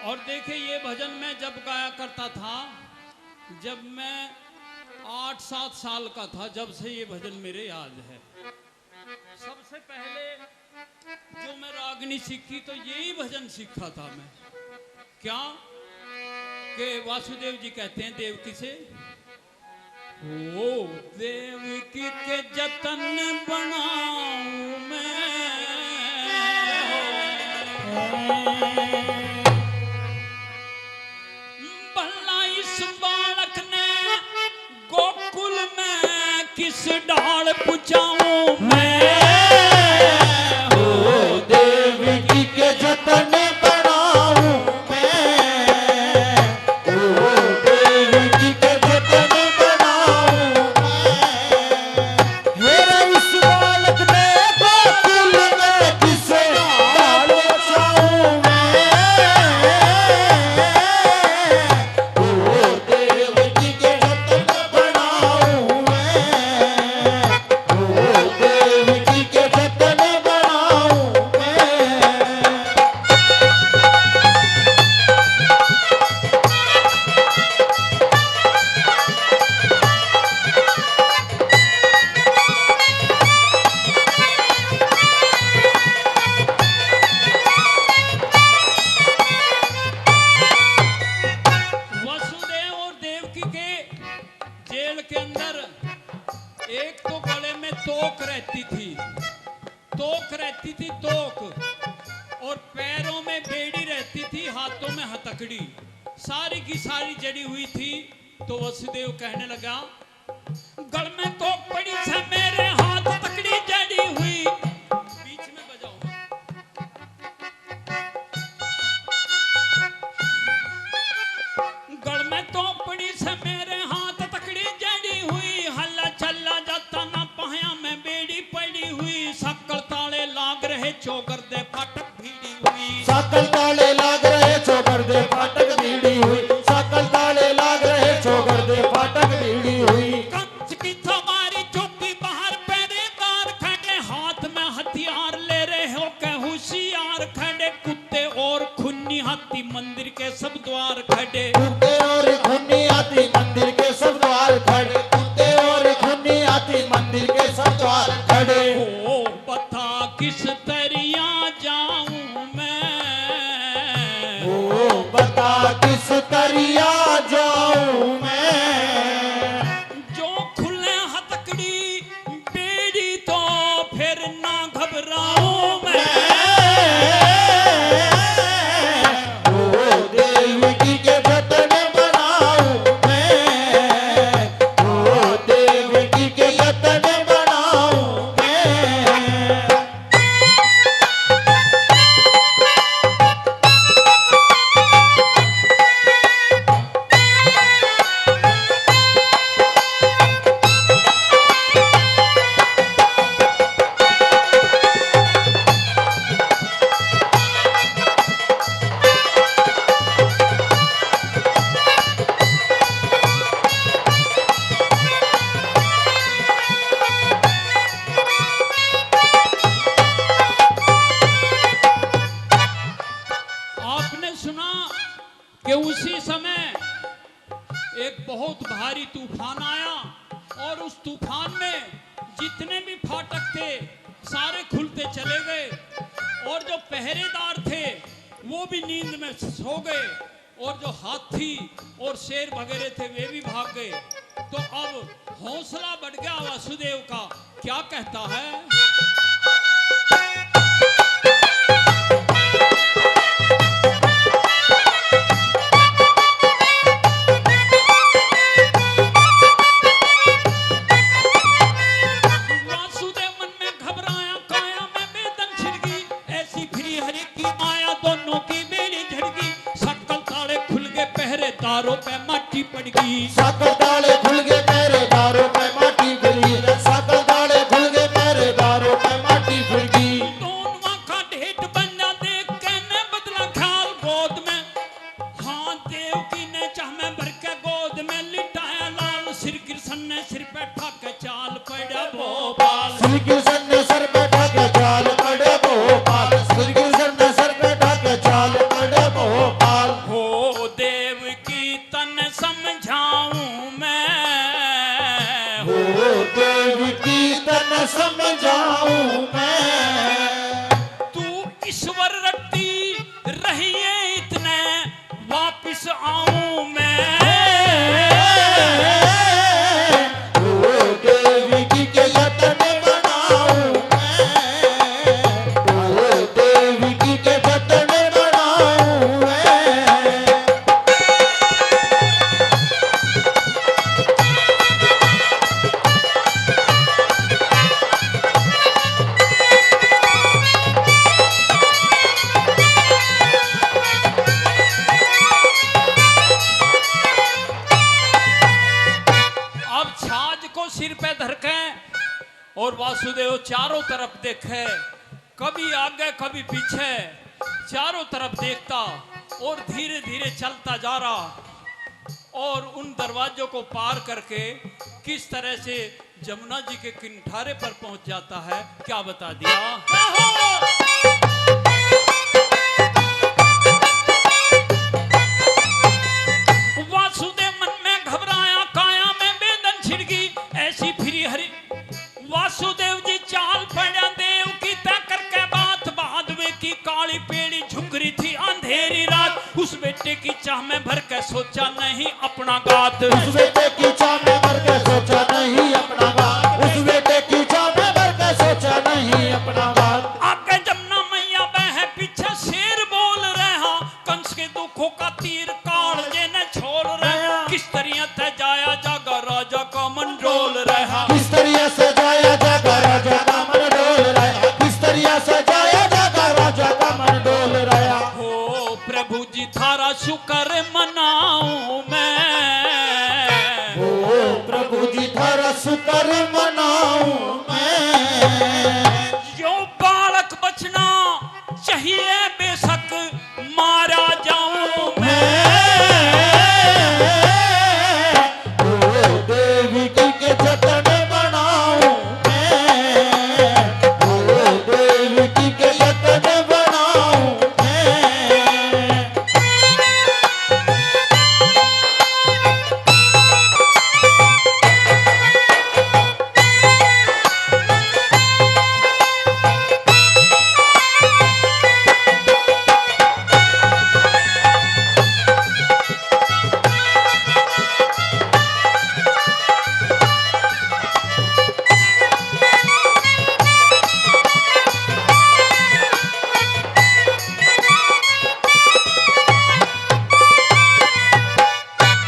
और देखिए ये भजन मैं जब गाया करता था, जब मैं 8-7 साल का था, जब से ये भजन मेरे याद है। सबसे पहले जो मैं रागनी सीखी तो यही भजन सीखा था मैं। क्या कि वासुदेव जी कहते हैं देवकी से, ओ देवकी के जतन बनाऊं मैं, भला इस बालक ने गोकुल में किस डाल पुचाऊं मैं। देवकी के जतन बनाऊं मैं, ओ देवकी के जतन बनाऊं मैं। मेरा इस बालक ने गोकुल में किस डाल पुचाऊं मैं, ओ देवकी के जतन बनाऊं मैं, ओ देवकी के जतन बनाऊं मैं। वसुदेव और देवकी के जेल के अंदर एक तो गले में तोक रहती थी, तोक, और पैरों में बेड़ी रहती थी, हाथों में हथकड़ी, सारी की सारी जड़ी हुई थी। तो वसुदेव कहने लगा, गल में तोक पड़ी से मेरे हाथ तकड़ी जड़ी हुई। बीच में बजाओ, गल में तो पड़ी से मेरे हाथ तकड़ी जड़ी हुई, हल्ला चल्ला जाता ना पाया में बेड़ी पड़ी हुई, सकल ताले लाग रहे चौकर दे फाटक भीड़ी हुई। सकल ताले लाग रहे चौकर दे फाटक भीड़ी हुई, सकल ताले लाग रहे चौकर दे फाटक भीड़ी हुई। कंच की सवारी चौकी बाहर पहरेदार खड़े, हाथ में हथियार ले रहे हो के होशियार खड़े, कुत्ते और खुन्नी हाथी मंदिर के सब द्वार खड़े। कुत्ते और खूनी हाथी मंदिर के सब द्वार खड़े, कुत्ते और खूनी हाथी मंदिर के सब द्वार खड़े। ओ बता किस तरिया जाऊं मैं, ओ बता किस तरिया जाऊं मैं, जो खुले हथकड़ी बेड़ी तो फिर ना घबराऊं मैं। ओ देवकी के जतन बनाऊं मैं, ओ देवकी के जतन बनाऊं मैं। आपने सुना कि उसी समय एक बहुत भारी तूफान आया, और उस तूफान में जितने भी फाटक थे सारे खुलते चले गए, और जो पहरेदार थे वो भी नींद में सो गए, और जो हाथी और शेर वगैरह थे वे भी भाग गए। तो अब हौसला बढ़ गया वासुदेव का, क्या कहता है, वासुदेव मन में घबराया, काया में बेदन छिड़गी, ऐसी फिरी हरि की माया दोनों की बेड़ी झड़गी, सकल ताले खुल गए पहरेदारों पे माटी पड़ गई। सकल ताले खुल गए पहरेदारों पे माटी गिरी, सकल ताले खुल गए पहरेदारों पे माटी गिर गई। दोनों का ढेट बन जा देख के ने बदला ख्याल, गोद में हाँ देवकी ने चाह में भर के गोद में लिटाया लाल, श्री कृष्ण ने सिर पे ठाके चाल पड़ा भोपाल। श्री कृष्ण ने सर पे ठाके चाल पड़े भोपाल, श्री कृष्ण ने सर पे ठाके चाल पड़े भोपाल। समझाऊं मैं। तू ईश्वर रट्टी रही है इतने वापिस आऊं मैं। ओ देवकी के जतन बनाऊं मैं। ओ देवकी के जतन बनाऊं मैं। अब छाछ को सिर पे धर के और वासुदेव चारों तरफ देखे, कभी आगे कभी पीछे, चारों तरफ देखता और धीरे धीरे चलता जा रहा और उन दरवाजों को पार करके किस तरह से जमुना जी के किनारे पर पहुंच जाता है, क्या बता दिया। वासुदेव मन में घबराया, काया में बेदन छिड़की, ऐसी फिरी हरी। वासुदेव जी चाल पड़ा देव की तय करके बात, बहादुर की काली पेड़ी झुक रही थी अंधेरी रात। उस बेटे की चाह में भर के सोचा नहीं अपना गात। उस बेटे की चाह में भर के सोचा नहीं अपना बात। उस बेटे की चाह में भर के सोचा नहीं अपना बात। आगे जमुना मैया बह पीछे शेर बोल रहा, कंस के दुखों का तीर कालजे ने छोड़ रहा। किस तरह ते जाया जागा राजा का मन डोल रहा। किस तरह से जाया जागा राजा का मन डोल रहा। किस तरह से जाया जागा राजा का मन डोल रहा। हो प्रभु जी थारा शुक्र मनाऊं मैं। ओ प्रभु जी थारा शुक्र मनाऊं मैं। जो बालक बचना चाहिए बेशक मारा जाऊं मैं। ओ देवकी के जतन बनाऊं मैं। ओ देवकी के जतन बनाऊं मैं।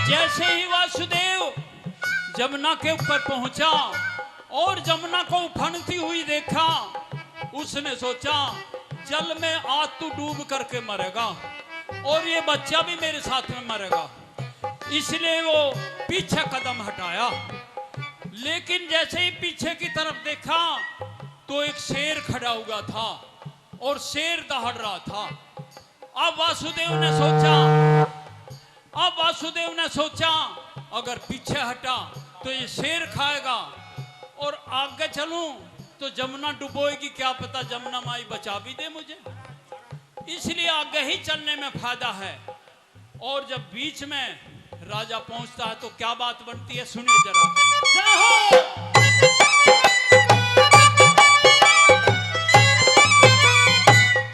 जैसे ही वासुदेव जमुना के ऊपर पहुंचा और जमुना को उफनती हुई देखा, उसने सोचा जल में आज तू डूब करके मरेगा और ये बच्चा भी मेरे साथ में मरेगा। इसलिए वो पीछे कदम हटाया, लेकिन जैसे ही पीछे की तरफ देखा तो एक शेर खड़ा हुआ था और शेर दहाड़ रहा था। अब वासुदेव ने सोचा अगर पीछे हटा तो ये शेर खाएगा और आगे चलूं तो जमुना डुबोएगी, क्या पता जमुना माई बचा भी दे मुझे। इसलिए आगे ही चलने में फायदा है। और जब बीच में राजा पहुंचता है तो क्या बात बनती है, सुनिए जरा। जय हो।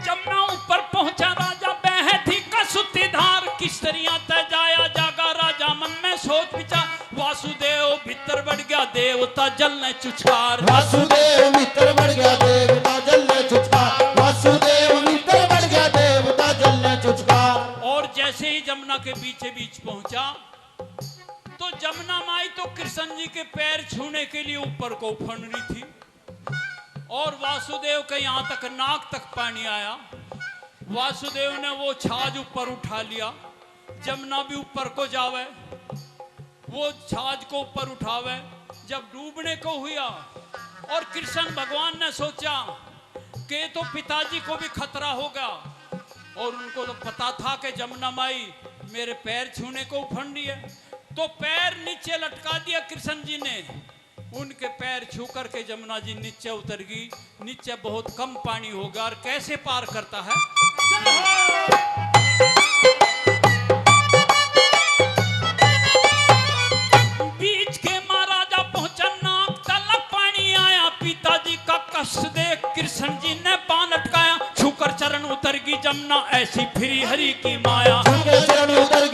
जमुना ऊपर पहुंचा राजा बह थी कसुती धार, किस तरह ते जाया जागा राजा मन में सोच विचार। वासुदेव भीतर बढ़ गया देवता जलने चुचकार। वासुदेव भीतर बढ़ गया देवता जलने चुचकार। वासुदेव भीतर बढ़ गया देवता जलने चुचकार। और जैसे ही जमुना के बीचे बीच पहुंचा तो जमुना माई तो कृष्ण जी के पैर छूने के लिए ऊपर को उफन रही थी और वासुदेव के यहां तक नाक तक पानी आया। वासुदेव ने वो छाछ ऊपर उठा लिया, जमुना भी ऊपर को जावे, वो छाछ को ऊपर उठावे। जब डूबने को हुआ और कृष्ण भगवान ने सोचा कि तो पिताजी को भी खतरा होगा और उनको तो पता था कि जमुना माई मेरे पैर छूने को उफन रही है, तो पैर नीचे लटका दिया कृष्ण जी ने। उनके पैर छू करके जमुना जी नीचे उतर गई। नीचे बहुत कम पानी होगा और कैसे पार करता है। बीच के महाराजा पहुंचा, नाक तलक पानी आया, पिताजी ऐसी फिरी हरि की माया। झुके चरण उतर